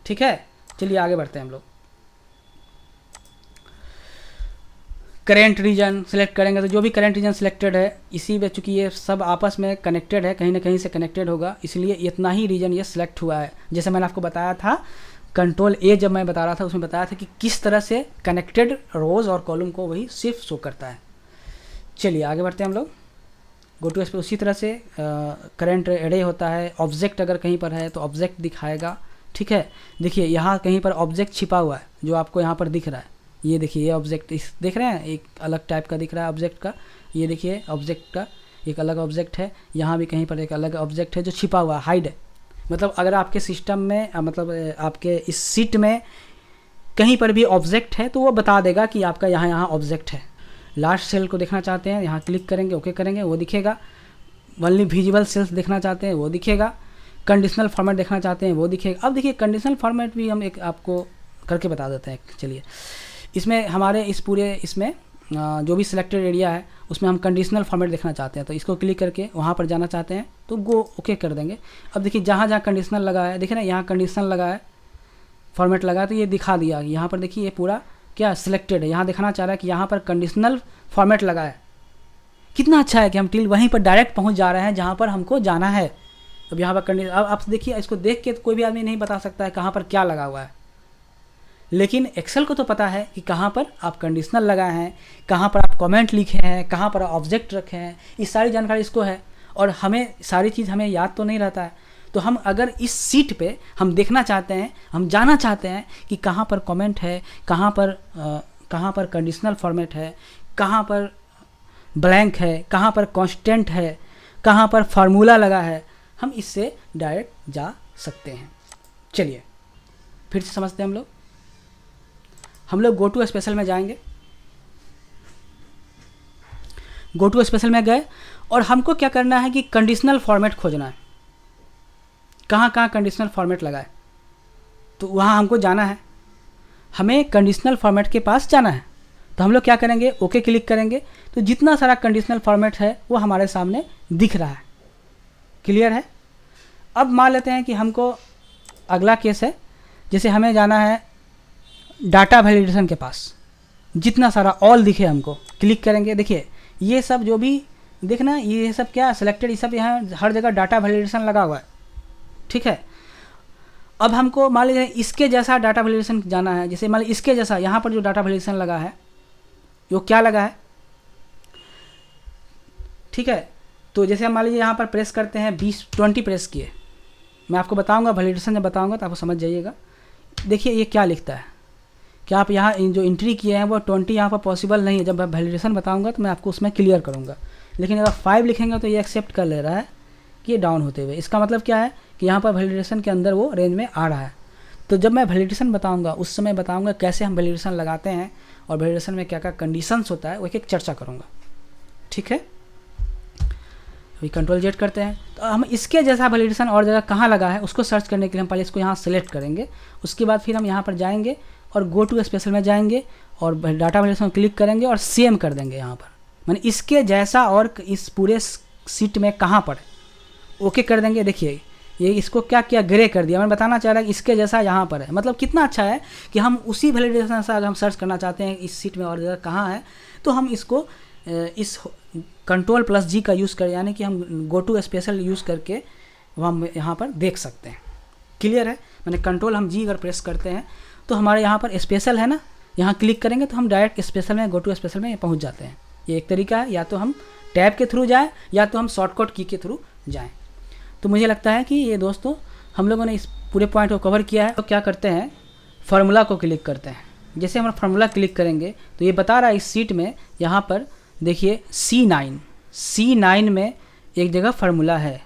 ठीक है, चलिए आगे बढ़ते हैं हम लोग। करेंट रीजन सेलेक्ट करेंगे तो जो भी करेंट रीजन सिलेक्टेड है, इसी में चूँकि ये सब आपस में कनेक्टेड है, कहीं ना कहीं से कनेक्टेड होगा, इसलिए इतना ही रीजन ये सिलेक्ट हुआ है। जैसे मैंने आपको बताया था कंट्रोल A जब मैं बता रहा था उसमें बताया था कि किस तरह से कनेक्टेड रोज़ और कॉलम को वही सिर्फ शो करता है। चलिए आगे बढ़ते हैं हम लोग। गो टू पे उसी तरह से करेंट एरे होता है। ऑब्जेक्ट अगर कहीं पर है तो ऑब्जेक्ट दिखाएगा। ठीक है, देखिए यहाँ कहीं पर ऑब्जेक्ट छिपा हुआ है जो आपको यहाँ पर दिख रहा है। ये देखिए ये ऑब्जेक्ट इस देख रहे हैं, एक अलग टाइप का दिख रहा है ऑब्जेक्ट का। ये देखिए ऑब्जेक्ट का एक अलग ऑब्जेक्ट है, यहाँ भी कहीं पर एक अलग ऑब्जेक्ट है जो छिपा हुआ हाइड है। मतलब अगर आपके सिस्टम में मतलब आपके इस सीट में कहीं पर भी ऑब्जेक्ट है तो वो बता देगा कि आपका यहाँ ऑब्जेक्ट है। लास्ट सेल को देखना चाहते हैं, यहाँ क्लिक करेंगे, ओके करेंगे, वो दिखेगा। ओनली विजिबल सेल्स देखना चाहते हैं वो दिखेगा। कंडीशनल फॉर्मेट देखना चाहते हैं वो दिखेगा। अब देखिए कंडीशनल फॉर्मेट भी हम एक आपको करके बता देते हैं। चलिए इसमें हमारे इस पूरे इसमें जो भी सिलेक्टेड एरिया है उसमें हम कंडीशनल फॉर्मेट देखना चाहते हैं, तो इसको क्लिक करके वहाँ पर जाना चाहते हैं तो गो ओके कर देंगे। अब देखिए जहाँ जहाँ कंडीशनल लगा है, देखिए ना यहाँ कंडीशनल लगा है, फॉर्मेट लगा है, तो ये दिखा दिया। यहाँ पर देखिए ये पूरा क्या सिलेक्टेड है, यहाँ दिखाना चाह रहा है कि यहाँ पर कंडीशनल फॉर्मेट लगा है। कितना अच्छा है कि हम टिल वहीं पर डायरेक्ट पहुँच जा रहे हैं जहाँ पर हमको जाना है। अब यहाँ पर अब आप देखिए, इसको देख के तो कोई भी आदमी नहीं बता सकता है कहाँ पर क्या लगा हुआ है, लेकिन एक्सेल को तो पता है कि कहाँ पर आप कंडीशनल लगाए हैं, कहाँ पर आप कमेंट लिखे हैं, कहाँ पर ऑब्जेक्ट रखे हैं, ये सारी जानकारी इसको है। और हमें सारी चीज़ हमें याद तो नहीं रहता है, तो हम अगर इस सीट पे हम देखना चाहते हैं, हम जाना चाहते हैं कि कहाँ पर कमेंट है, कहाँ पर कंडीशनल फॉर्मेट है, कहाँ पर ब्लैंक है, कहाँ पर कांस्टेंट है, कहाँ पर फार्मूला लगा है, हम इससे डायरेक्ट जा सकते हैं। चलिए फिर से समझते हैं हम लोग गो टू स्पेशल में जाएंगे। गो टू स्पेशल में गए और हमको क्या करना है कि कंडीशनल फॉर्मेट खोजना है, कहाँ कहाँ कंडीशनल फॉर्मेट लगा है, तो वहाँ हमको जाना है, हमें कंडीशनल फॉर्मेट के पास जाना है। तो हम लोग क्या करेंगे, ओके क्लिक करेंगे, तो जितना सारा कंडीशनल फॉर्मेट है वो हमारे सामने दिख रहा है। क्लियर है। अब मान लेते हैं कि हमको अगला केस है, जैसे हमें जाना है डाटा वैलिडेशन के पास, जितना सारा ऑल दिखे हमको, क्लिक करेंगे। देखिए ये सब जो भी देखना, ये सब क्या सिलेक्टेड, ये सब यहाँ हर जगह डाटा वैलिडेशन लगा हुआ है। ठीक है। अब हमको मान लीजिए इसके जैसा डाटा वैलिडेशन जाना है, जैसे मान लीजिए इसके जैसा यहाँ पर जो डाटा वैलिडेशन लगा है वो क्या लगा है। ठीक है। तो जैसे हम मान लीजिए यहाँ पर प्रेस करते हैं 20 प्रेस किए, मैं आपको बताऊँगा वैलिडेशन जब बताऊँगा तो आपको समझ जाइएगा। देखिए ये क्या लिखता है कि आप यहाँ जो एंट्री किए हैं वो 20 यहाँ पर पॉसिबल नहीं है। जब मैं वैलिडेशन बताऊँगा तो मैं आपको उसमें क्लियर करूँगा, लेकिन अगर 5 लिखेंगे तो ये एक्सेप्ट कर ले रहा है कि ये डाउन होते हुए। इसका मतलब क्या है कि यहाँ पर वैलिडेशन के अंदर वो रेंज में आ रहा है। तो जब मैं वैलिडेशन बताऊँगा उस समय बताऊँगा कैसे हम वैलिडेशन लगाते हैं और वैलिडेशन में क्या क्या कंडीशंस होता है वो एक चर्चा करूँगा। ठीक है। अभी कंट्रोल जेड करते हैं, तो हम इसके जैसा वैलिडेशन और जगह कहाँ लगा है उसको सर्च करने के लिए हम पहले इसको यहाँ सेलेक्ट करेंगे। उसके बाद फिर हम यहाँ पर जाएंगे और गो टू स्पेशल में जाएंगे और डाटा वैलिडेशन क्लिक करेंगे और सेम कर देंगे यहाँ पर, माने इसके जैसा और इस पूरे सीट में कहाँ पर ओके कर देंगे। देखिए ये इसको क्या किया, ग्रे कर दिया। मैं बताना चाह रहा है कि इसके जैसा यहाँ पर है, मतलब कितना अच्छा है कि हम उसी वैलिडेशन से अगर हम सर्च करना चाहते हैं इस सीट में और जगह कहाँ है, तो हम इसको इस Ctrl+G का यूज़ कर, यानी कि हम गो टू स्पेशल यूज़ करके हम यहाँ पर देख सकते हैं। क्लियर है। मैंने कंट्रोल हम G अगर प्रेस करते हैं तो हमारे यहाँ पर स्पेशल है ना, यहाँ क्लिक करेंगे तो हम डायरेक्ट स्पेशल में, गो टू स्पेशल में पहुँच जाते हैं। ये एक तरीका है, या तो हम टैब के थ्रू जाएँ या तो हम शॉर्टकट की के थ्रू जाएँ। तो मुझे लगता है कि ये दोस्तों हम लोगों ने इस पूरे पॉइंट को कवर किया है। तो क्या करते हैं, फार्मूला को क्लिक करते हैं। जैसे हम फार्मूला क्लिक करेंगे तो ये बता रहा है इस सीट में, यहाँ पर देखिए C9 में एक जगह फार्मूला है,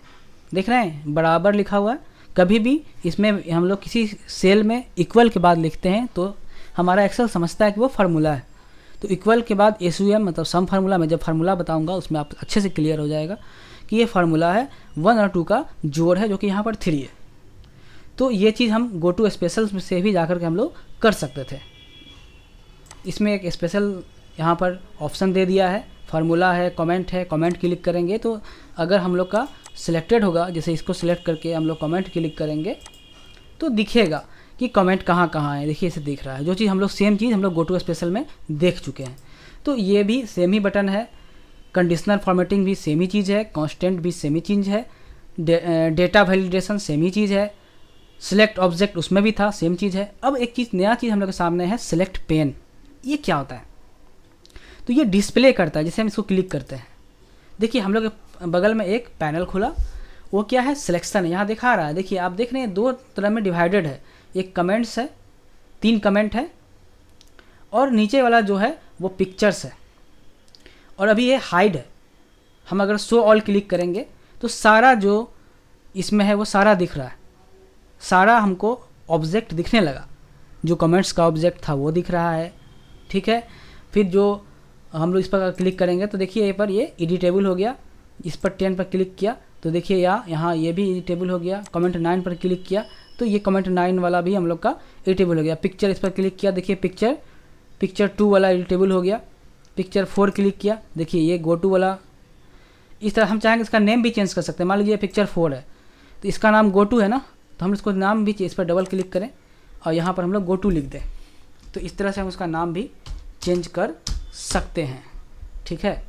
देख रहे हैं बराबर लिखा हुआ है। कभी भी इसमें हम लोग किसी सेल में इक्वल के बाद लिखते हैं तो हमारा एक्सेल समझता है कि वो फार्मूला है। तो इक्वल के बाद SUM मतलब सम फार्मूला, में जब फार्मूला बताऊंगा उसमें आप अच्छे से क्लियर हो जाएगा कि ये फार्मूला है 1 और 2 का जोड़ है, जो कि यहाँ पर 3 है। तो ये चीज़ हम गो टू स्पेशल से भी जाकर के हम लोग कर सकते थे। इसमें एक स्पेशल यहाँ पर ऑप्शन दे दिया है, फार्मूला है, कमेंट है। कमेंट क्लिक करेंगे तो अगर हम लोग का सिलेक्टेड होगा, जैसे इसको सिलेक्ट करके हम लोग कमेंट क्लिक करेंगे तो दिखेगा कि कमेंट कहाँ कहाँ है। देखिए इसे दिख रहा है, जो चीज़ हम लोग सेम चीज़ हम लोग गो टू स्पेशल में देख चुके हैं। तो ये भी सेम ही बटन है, कंडीशनल फॉर्मेटिंग भी सेम ही चीज़ है, कांस्टेंट भी सेम ही चीज़ है, डेटा वैलिडेशन सेम ही चीज़ है, सिलेक्ट ऑब्जेक्ट उसमें भी था सेम चीज़ है। अब एक चीज़ नया चीज़ हम लोग के सामने है, सिलेक्ट पेन। ये क्या होता है, तो ये डिस्प्ले करता है। जैसे हम इसको क्लिक करते हैं, देखिए हम लोग के बगल में एक पैनल खुला, वो क्या है, सिलेक्शन है। यहाँ दिखा रहा है, देखिए आप देख रहे हैं 2 तरह में डिवाइडेड है, एक कमेंट्स है, 3 कमेंट है, और नीचे वाला जो है वो पिक्चर्स है, और अभी ये हाइड है। हम अगर शो ऑल क्लिक करेंगे तो सारा जो इसमें है वो सारा दिख रहा है, सारा हमको ऑब्जेक्ट दिखने लगा। जो कमेंट्स का ऑब्जेक्ट था वो दिख रहा है। ठीक है। फिर जो हम लोग इस पर क्लिक करेंगे तो देखिए ये पर ये एडिटेबल हो गया। इस पर 10 पर क्लिक किया तो देखिए यहाँ ये भी एडिटेबल हो गया। कमेंट 9 पर क्लिक किया तो ये कमेंट 9 वाला भी हम लोग का एडिटेबल हो गया। पिक्चर इस पर क्लिक किया, देखिए पिक्चर 2 वाला एडिटेबल हो गया। पिक्चर 4 क्लिक किया, देखिए ये गो टू वाला। इस तरह हम चाहेंगे इसका नेम भी चेंज कर सकते हैं। मान लीजिए पिक्चर 4 है तो इसका नाम गो टू है ना, तो हम इसको नाम भी, इस पर डबल क्लिक करें और यहाँ पर हम लोग गो टू लिख दें तो इस तरह से हम उसका नाम भी चेंज कर सकते हैं। ठीक है,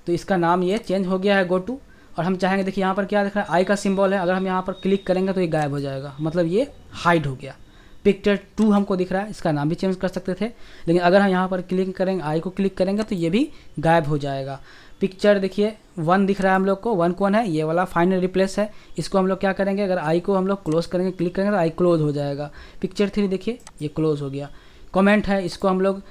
तो इसका नाम ये चेंज हो गया है गो टू। और हम चाहेंगे, देखिए यहाँ पर क्या दिख रहा है, आई का सिंबल है, अगर हम यहाँ पर क्लिक करेंगे तो ये गायब हो जाएगा, मतलब ये हाइड हो गया। पिक्चर 2 हमको दिख रहा है, इसका नाम भी चेंज कर सकते थे, लेकिन अगर हम यहाँ पर क्लिक करेंगे, आई को क्लिक करेंगे तो ये भी गायब हो जाएगा। पिक्चर देखिए 1 दिख रहा है हम लोग को, 1 कौन है, ये वाला फाइंड रिप्लेस है। इसको हम लोग क्या करेंगे, अगर आई को हम लोग क्लोज करेंगे, क्लिक करेंगे तो आई क्लोज हो जाएगा। पिक्चर 3 देखिए ये क्लोज हो गया। कमेंट है, इसको हम लोग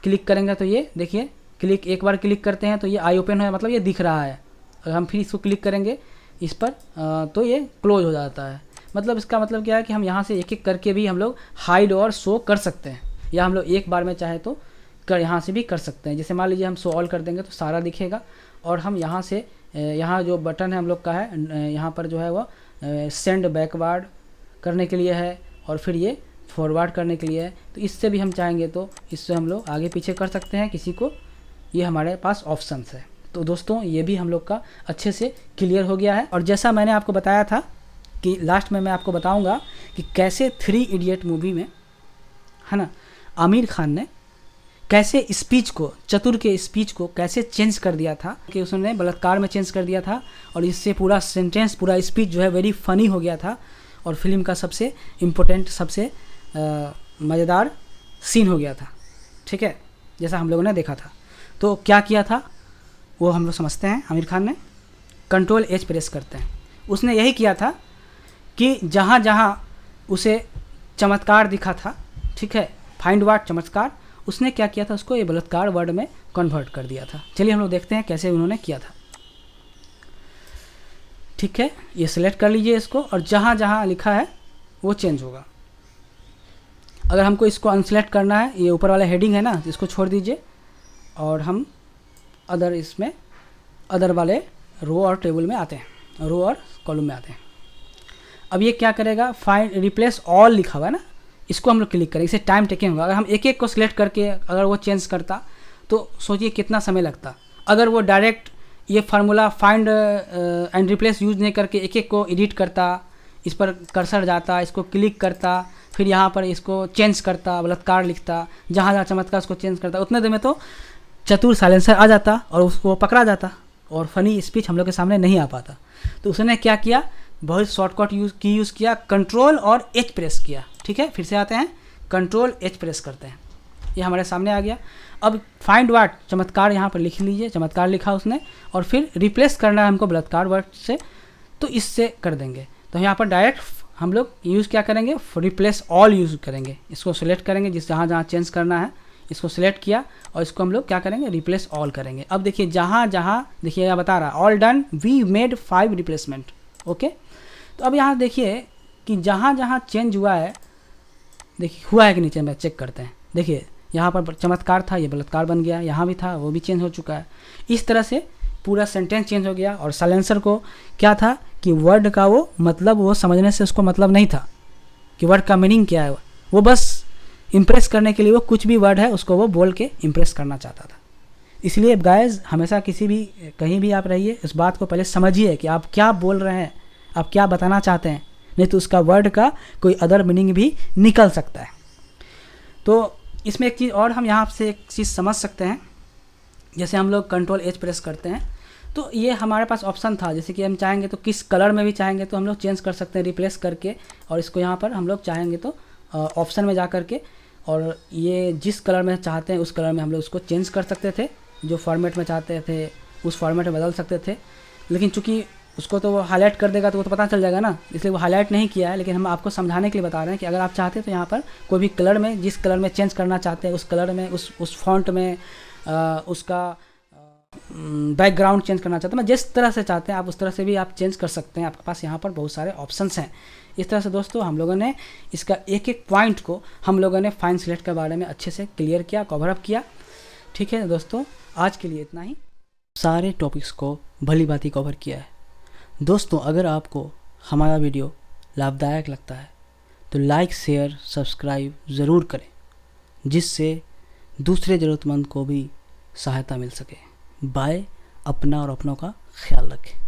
क्लिक करेंगे तो ये देखिए क्लिक, एक बार क्लिक करते हैं तो ये आई ओपन है, मतलब ये दिख रहा है। अगर हम फिर इसको क्लिक करेंगे इस पर तो ये क्लोज हो जाता है। मतलब इसका मतलब क्या है कि हम यहाँ से एक एक करके भी हम लोग हाइड और शो कर सकते हैं, या हम लोग एक बार में चाहे तो यहाँ से भी कर सकते हैं। जैसे मान लीजिए हम शो ऑल कर देंगे तो सारा दिखेगा, और हम यहाँ से यहाँ जो बटन है हम लोग का है, यहाँ पर जो है वो सेंड बैकवर्ड करने के लिए है, और फिर ये फॉरवर्ड करने के लिए है। तो इससे भी हम चाहेंगे तो इससे हम लोग आगे पीछे कर सकते हैं किसी को, ये हमारे पास ऑप्शंस है। तो दोस्तों ये भी हम लोग का अच्छे से क्लियर हो गया है। और जैसा मैंने आपको बताया था कि लास्ट में मैं आपको बताऊंगा कि कैसे 3 इडियट मूवी में, है ना, आमिर खान ने कैसे स्पीच को, चतुर के स्पीच को कैसे चेंज कर दिया था, कि उसने बलात्कार में चेंज कर दिया था, और इससे पूरा सेंटेंस, पूरा स्पीच जो है वेरी फनी हो गया था, और फिल्म का सबसे इम्पोर्टेंट, सबसे मज़ेदार सीन हो गया था। ठीक है, जैसा हम लोगों ने देखा था। तो क्या किया था वो हम लोग समझते हैं। आमिर खान ने कंट्रोल एच प्रेस करते हैं, उसने यही किया था कि जहाँ जहाँ उसे चमत्कार दिखा था, ठीक है, फाइंड वर्ड चमत्कार, उसने क्या किया था, उसको ये बलात्कार वर्ड में कन्वर्ट कर दिया था। चलिए हम लोग देखते हैं कैसे उन्होंने किया था। ठीक है, ये सिलेक्ट कर लीजिए इसको, और जहाँ जहाँ लिखा है वो चेंज होगा। अगर हमको इसको अनसेलेक्ट करना है, ये ऊपर वाला हेडिंग है ना, इसको छोड़ दीजिए, और हम अदर, इसमें अदर वाले रो और टेबल में आते हैं, रो और कॉलम में आते हैं। अब ये क्या करेगा, फाइंड रिप्लेस ऑल लिखा हुआ है ना, इसको हम लोग क्लिक करेंगे, इसे टाइम टेकिंग होगा। अगर हम एक एक को सिलेक्ट करके अगर वो चेंज करता तो सोचिए कितना समय लगता। अगर वो डायरेक्ट ये formula find and replace use नहीं करके एक एक को एडिट करता, इस पर कर्सर जाता, इसको क्लिक करता, फिर यहाँ पर इसको चेंज करता, बलात्कार लिखता, जहाँ जहाँ चमत्कार उसको चेंज करता, उतने देर में तो चतुर साइलेंसर आ जाता और उसको पकड़ा जाता, और फनी स्पीच हम लोग के सामने नहीं आ पाता। तो उसने क्या किया, बहुत शॉर्टकट यूज़ किया, कंट्रोल और एच प्रेस किया। ठीक है, फिर से आते हैं, कंट्रोल एच प्रेस करते हैं, ये हमारे सामने आ गया। अब फाइंड वर्ड चमत्कार यहाँ पर लिख लीजिए, चमत्कार लिखा उसने, और फिर रिप्लेस करना है हमको बलात्कार वर्ड से, तो इससे कर देंगे। तो यहाँ पर डायरेक्ट हम लोग यूज़ क्या करेंगे, रिप्लेस ऑल यूज़ करेंगे। इसको सिलेक्ट करेंगे, जिस जहाँ जहाँ चेंज करना है इसको सिलेक्ट किया, और इसको हम लोग क्या करेंगे, रिप्लेस ऑल करेंगे। अब देखिए जहाँ जहाँ, देखिए यहाँ बता रहा है all done, we made 5 replacement. Okay, तो अब यहाँ देखिए कि जहाँ जहाँ चेंज हुआ है, देखिए हुआ है कि नीचे में चेक करते हैं। देखिए यहाँ पर चमत्कार था, ये बलात्कार बन गया, यहाँ भी था, वो भी चेंज हो चुका है। इस तरह से पूरा सेंटेंस चेंज हो गया। और साइलेंसर को क्या था कि वर्ड का वो मतलब, वो समझने से उसको मतलब नहीं था कि वर्ड का मीनिंग क्या है, वो बस इम्प्रेस करने के लिए वो कुछ भी वर्ड है उसको वो बोल के इम्प्रेस करना चाहता था। इसलिए गाइस हमेशा किसी भी, कहीं भी आप रहिए, इस बात को पहले समझिए कि आप क्या बोल रहे हैं, आप क्या बताना चाहते हैं, नहीं तो उसका वर्ड का कोई अदर मीनिंग भी निकल सकता है। तो इसमें एक चीज़ और हम यहाँ से एक चीज़ समझ सकते हैं, जैसे हम लोग कंट्रोल एच प्रेस करते हैं तो ये हमारे पास ऑप्शन था, जैसे कि हम चाहेंगे तो किस कलर में भी चाहेंगे तो हम लोग चेंज कर सकते हैं रिप्लेस करके, और इसको यहाँ पर हम लोग चाहेंगे तो ऑप्शन में जा करके, और ये जिस कलर में चाहते हैं उस कलर में हम लोग उसको चेंज कर सकते थे, जो फॉर्मेट में चाहते थे उस फॉर्मेट में बदल सकते थे। लेकिन चूंकि उसको तो वो हाईलाइट कर देगा तो वो तो पता चल जाएगा ना, इसलिए वो हाईलाइट नहीं किया है। लेकिन हम आपको समझाने के लिए बता रहे हैं कि अगर आप चाहते हैं तो यहाँ पर कोई भी कलर में, जिस कलर में चेंज करना चाहते हैं उस कलर में, उस फॉन्ट में, उसका बैकग्राउंड चेंज करना चाहते हैं, जिस तरह से चाहते हैं आप उस तरह से भी आप चेंज कर सकते हैं। आपके पास यहाँ पर बहुत सारे ऑप्शंस हैं। इस तरह से दोस्तों हम लोगों ने इसका एक एक पॉइंट को हम लोगों ने फाइन सिलेक्ट के बारे में अच्छे से क्लियर किया, कवर अप किया। ठीक है दोस्तों, आज के लिए इतना ही। सारे टॉपिक्स को भली भांति कवर किया है। दोस्तों अगर आपको हमारा वीडियो लाभदायक लगता है तो लाइक, शेयर, सब्सक्राइब ज़रूर करें, जिससे दूसरे ज़रूरतमंद को भी सहायता मिल सके। बाय। अपना और अपनों का ख्याल रखें।